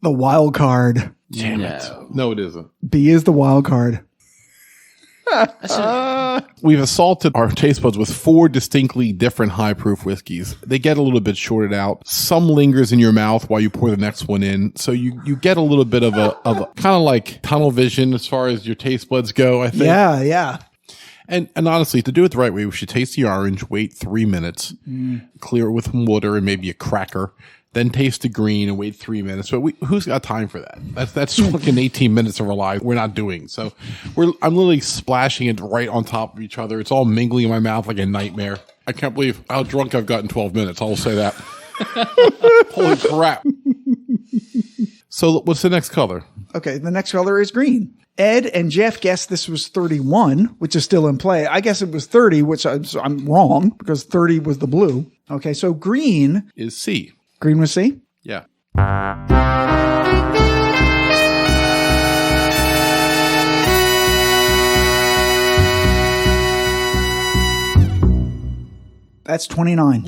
Speaker 1: the wild card.
Speaker 2: Damn it. No, it isn't.
Speaker 1: B is the wild card.
Speaker 2: We've assaulted our taste buds with 4 distinctly different high proof whiskeys. They get a little bit shorted out. Some lingers in your mouth while you pour the next one in. So you get a little bit of a kind of like tunnel vision as far as your taste buds go, I think.
Speaker 1: Yeah.
Speaker 2: And honestly, to do it the right way, we should taste the orange, wait 3 minutes, clear it with some water and maybe a cracker, then taste the green and wait 3 minutes. But who's got time for that? That's fucking 18 minutes of our lives we're not doing. So I'm literally splashing it right on top of each other. It's all mingling in my mouth like a nightmare. I can't believe how drunk I've got in 12 minutes. I'll say that. Holy crap. So what's the next color?
Speaker 1: Okay, the next color is green. Ed and Jeff guessed this was 31, which is still in play. I guess it was 30, which I'm wrong because 30 was the blue. Okay, so green
Speaker 2: is C.
Speaker 1: Green was C?
Speaker 2: Yeah.
Speaker 1: That's 29.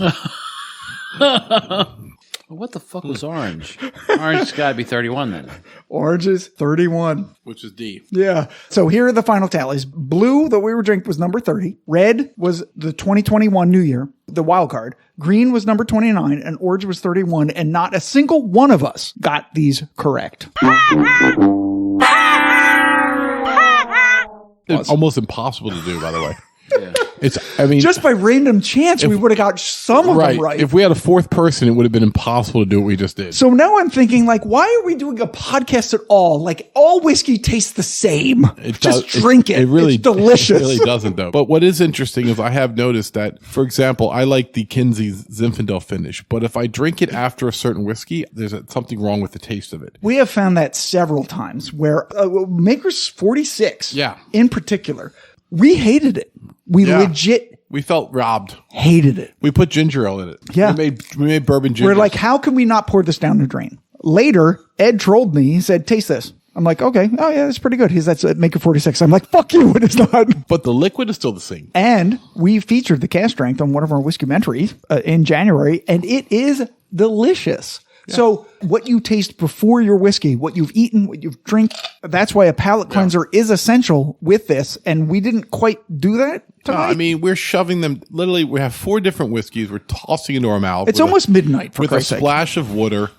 Speaker 3: What the fuck was orange? Orange's got to be 31 then.
Speaker 1: Orange is 31.
Speaker 2: Which is D.
Speaker 1: Yeah. So here are the final tallies. Blue that we were drinking was number 30. Red was the 2021 New Year, the wild card. Green was number 29 and orange was 31. And not a single one of us got these correct.
Speaker 2: It's almost impossible to do, by the way. Yeah.
Speaker 1: Just by random chance, we would have got some of them right.
Speaker 2: If we had a fourth person, it would have been impossible to do what we just did.
Speaker 1: So now I'm thinking, like, why are we doing a podcast at all? Like, all whiskey tastes the same. Just drink it. It's delicious.
Speaker 2: It really doesn't, though. But what is interesting is I have noticed that, for example, I like the Kinsey Zinfandel finish, but if I drink it after a certain whiskey, there's something wrong with the taste of it.
Speaker 1: We have found that several times where Maker's 46, in particular, we hated it. We
Speaker 2: felt robbed.
Speaker 1: Hated it.
Speaker 2: We put ginger ale in it.
Speaker 1: Yeah.
Speaker 2: We made bourbon ginger.
Speaker 1: We're like, how can we not pour this down the drain? Later, Ed trolled me. He said, taste this. I'm like, okay. Oh, yeah, it's pretty good. That's Maker 46. I'm like, fuck you. It is not.
Speaker 2: But the liquid is still the same.
Speaker 1: And we featured the cast strength on one of our whiskymentaries in January, and it is delicious. Yeah. So what you taste before your whiskey, what you've eaten, what you've drank, that's why a palate cleanser is essential with this. And we didn't quite do that tonight.
Speaker 2: I mean, we're shoving them. Literally, we have 4 different whiskeys. We're tossing into our mouth.
Speaker 1: It's almost midnight
Speaker 2: with a splash of water.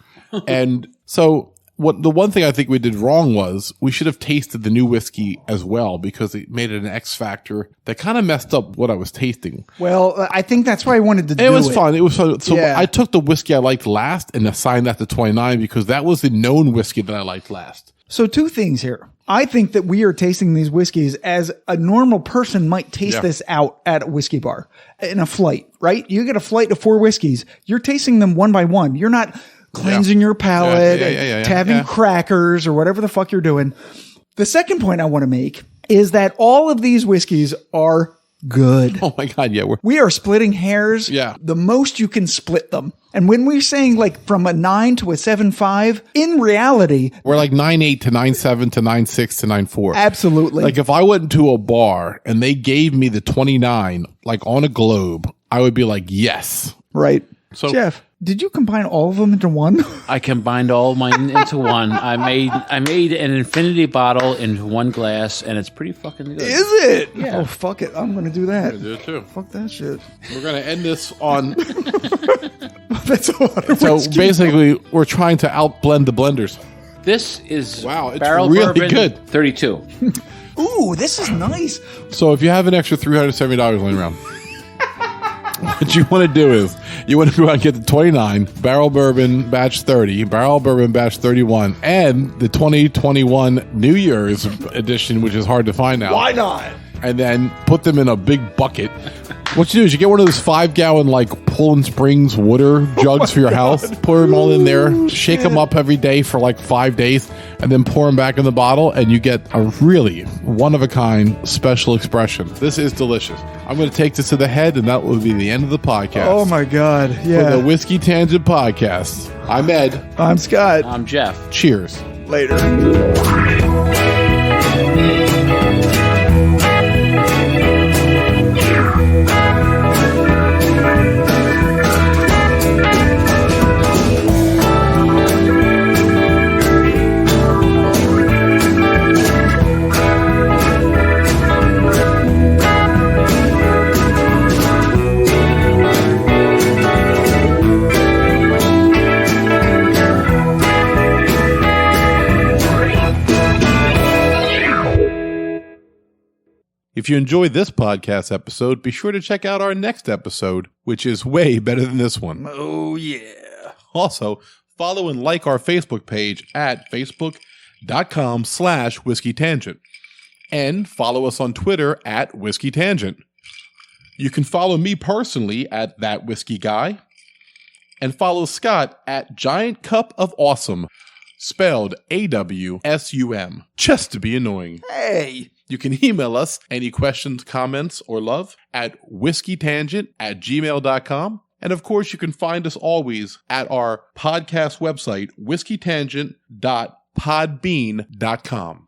Speaker 2: And so the one thing I think we did wrong was we should have tasted the new whiskey as well because it made it an X factor that kind of messed up what I was tasting.
Speaker 1: Well, I think that's why I wanted to do it.
Speaker 2: It was fun. It was fun. So I took the whiskey I liked last and assigned that to 29 because that was the known whiskey that I liked last.
Speaker 1: So 2 things here. I think that we are tasting these whiskeys as a normal person might taste this out at a whiskey bar in a flight, right? You get a flight of 4 whiskeys. You're tasting them one by one. You're not cleansing your palate, having crackers or whatever the fuck you're doing. The second point I want to make is that all of these whiskeys are good.
Speaker 2: Oh my God, yeah.
Speaker 1: We are splitting hairs.
Speaker 2: Yeah.
Speaker 1: The most you can split them. And when we're saying like from a 9 to a 7.5, in reality,
Speaker 2: we're like 9.8 to 9.7 to 9.6 to 9.4.
Speaker 1: Absolutely.
Speaker 2: Like if I went into a bar and they gave me the 29, like on a globe, I would be like, yes.
Speaker 1: Right.
Speaker 2: So
Speaker 1: Jeff, did you combine all of them into one?
Speaker 3: I combined all of mine into one. I made an infinity bottle into one glass, and it's pretty fucking good.
Speaker 1: Is it?
Speaker 3: Yeah.
Speaker 1: Oh, fuck it. I'm going to do that.
Speaker 2: I'm going to do it too.
Speaker 1: Fuck that shit.
Speaker 2: We're going to end this on...
Speaker 1: That's a lot of whiskey.
Speaker 2: Basically, we're trying to outblend the blenders.
Speaker 3: This is
Speaker 2: it's
Speaker 3: Barrel
Speaker 2: really
Speaker 3: Bourbon
Speaker 2: good.
Speaker 3: 32.
Speaker 1: Ooh, this is nice.
Speaker 2: So if you have an extra $370 laying around... What you want to do is you want to go out and get the 29 Barrel Bourbon Batch 30, Barrel Bourbon Batch 31, and the 2021 New Year's edition, which is hard to find now.
Speaker 1: Why not?
Speaker 2: And then put them in a big bucket. What you do is you get one of those 5-gallon like Poland Springs water jugs for your house, pour them all in there, shake them up every day for like 5 days, and then pour them back in the bottle, and you get a really one-of-a-kind special expression. This is delicious. I'm going to take this to the head, and that will be the end of the podcast.
Speaker 1: Oh, my God. Yeah.
Speaker 2: For the Whiskey Tangent Podcast. I'm Ed.
Speaker 1: I'm Scott.
Speaker 3: I'm Jeff.
Speaker 2: Cheers.
Speaker 1: Later.
Speaker 2: If you enjoyed this podcast episode, be sure to check out our next episode, which is way better than this one.
Speaker 1: Oh, yeah.
Speaker 2: Also, follow and like our Facebook page at facebook.com/Whiskey Tangent. And follow us on Twitter at Whiskey Tangent. You can follow me personally at That Whiskey Guy. And follow Scott at Giant Cup of Awesome, spelled AWSUM, just to be annoying.
Speaker 1: Hey.
Speaker 2: You can email us any questions, comments, or love at whiskeytangent@gmail.com. And of course, you can find us always at our podcast website, whiskeytangent.podbean.com.